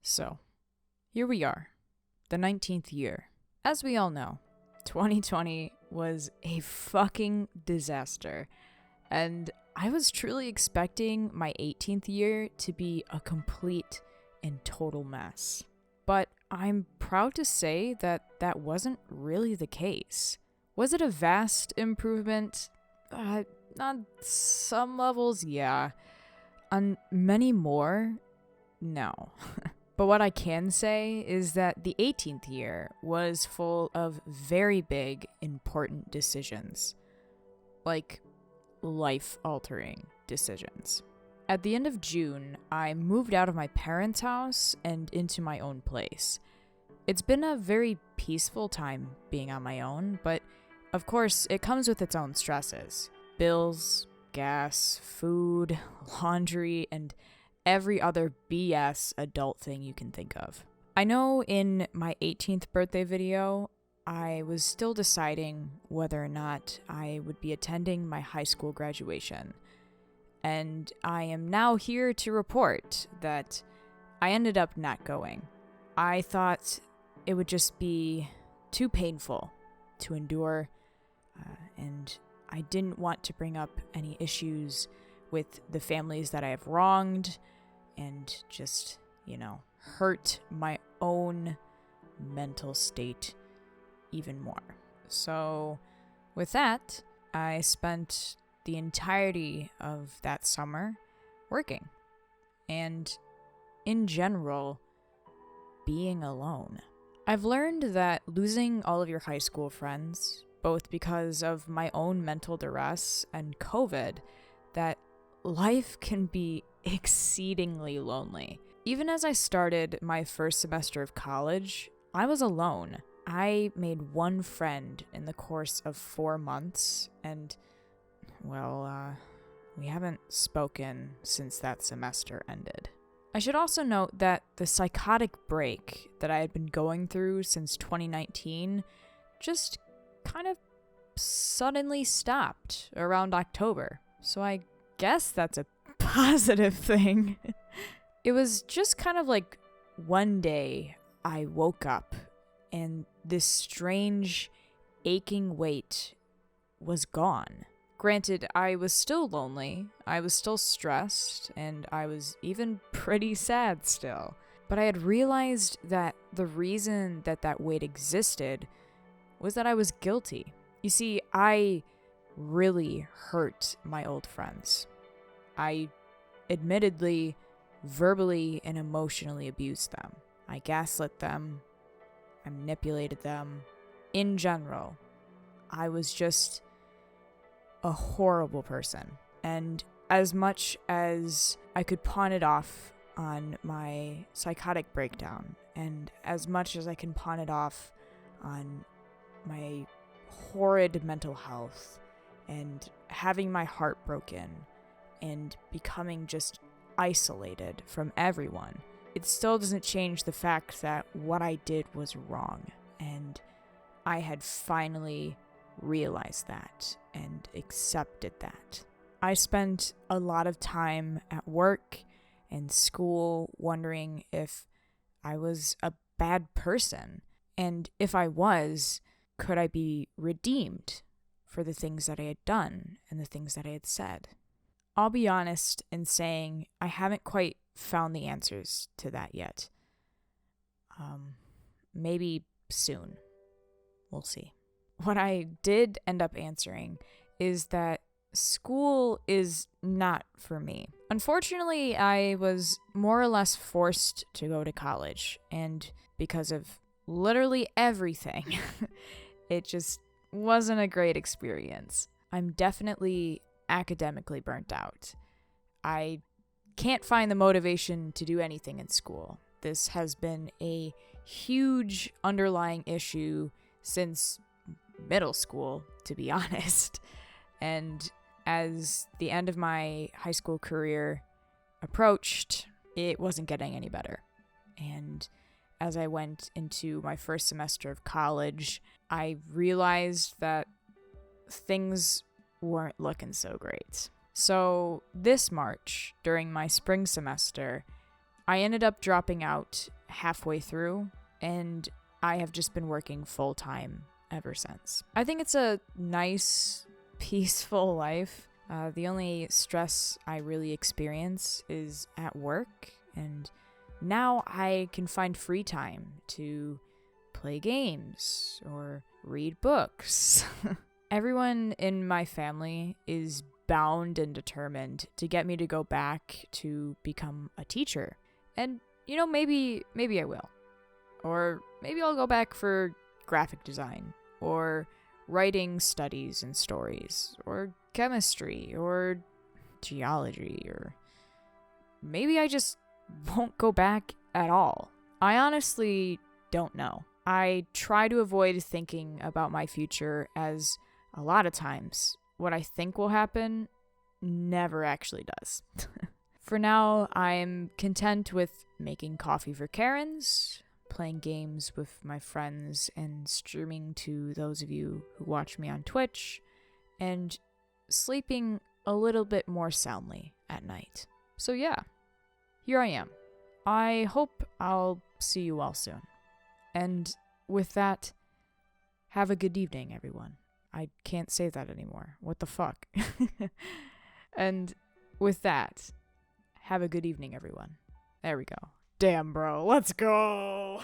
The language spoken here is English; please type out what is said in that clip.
So, here we are, the 19th year. As we all know, 2020 was a fucking disaster, and I was truly expecting my 18th year to be a complete and total mess. But I'm proud to say that that wasn't really the case. Was it a vast improvement? On some levels, yeah. On many more, no. But what I can say is that the 18th year was full of very big, important decisions. Like, life-altering decisions. At the end of June, I moved out of my parents' house and into my own place. It's been a very peaceful time being on my own, but of course, it comes with its own stresses. Bills, gas, food, laundry, and every other BS adult thing you can think of. I know in my 18th birthday video, I was still deciding whether or not I would be attending my high school graduation. And I am now here to report that I ended up not going. I thought it would just be too painful to endure, and I didn't want to bring up any issues with the families that I have wronged and just, hurt my own mental state even more. So with that, I spent the entirety of that summer working and, in general, being alone. I've learned that losing all of your high school friends, both because of my own mental duress and COVID, that life can be exceedingly lonely. Even as I started my first semester of college, I was alone. I made one friend in the course of 4 months, and, we haven't spoken since that semester ended. I should also note that the psychotic break that I had been going through since 2019 just kind of suddenly stopped around October. So I guess that's a positive thing. It was just kind of like one day I woke up and this strange, aching weight was gone. Granted, I was still lonely, I was still stressed, and I was even pretty sad still. But I had realized that the reason that that weight existed was that I was guilty. You see, I really hurt my old friends. I admittedly, verbally and emotionally abused them. I gaslit them. I manipulated them. In general, I was just a horrible person. And as much as I could pawn it off on my psychotic breakdown, and as much as I can pawn it off on my horrid mental health, and having my heart broken, and becoming just isolated from everyone, it still doesn't change the fact that what I did was wrong, and I had finally realized that and accepted that. I spent a lot of time at work and school wondering if I was a bad person, and if I was, could I be redeemed for the things that I had done and the things that I had said? I'll be honest in saying I haven't quite found the answers to that yet. Maybe soon. We'll see. What I did end up answering is that school is not for me. Unfortunately, I was more or less forced to go to college, and because of literally everything, it just wasn't a great experience. I'm definitely academically burnt out. I can't find the motivation to do anything in school. This has been a huge underlying issue since middle school, to be honest. And as the end of my high school career approached, it wasn't getting any better. And as I went into my first semester of college, I realized that things weren't looking so great. So this March, during my spring semester, I ended up dropping out halfway through, and I have just been working full time ever since. I think it's a nice, peaceful life. The only stress I really experience is at work, and now I can find free time to play games or read books. Everyone in my family is bound and determined to get me to go back to become a teacher. And, maybe I will. Or maybe I'll go back for graphic design, or writing studies and stories, or chemistry, or geology, or maybe I just won't go back at all. I honestly don't know. I try to avoid thinking about my future, as a lot of times what I think will happen never actually does. For now, I'm content with making coffee for Karens, playing games with my friends, and streaming to those of you who watch me on Twitch, and sleeping a little bit more soundly at night. So yeah, here I am. I hope I'll see you all soon. And with that, have a good evening, everyone. I can't say that anymore. What the fuck? And with that, have a good evening, everyone. There we go. Damn, bro. Let's go.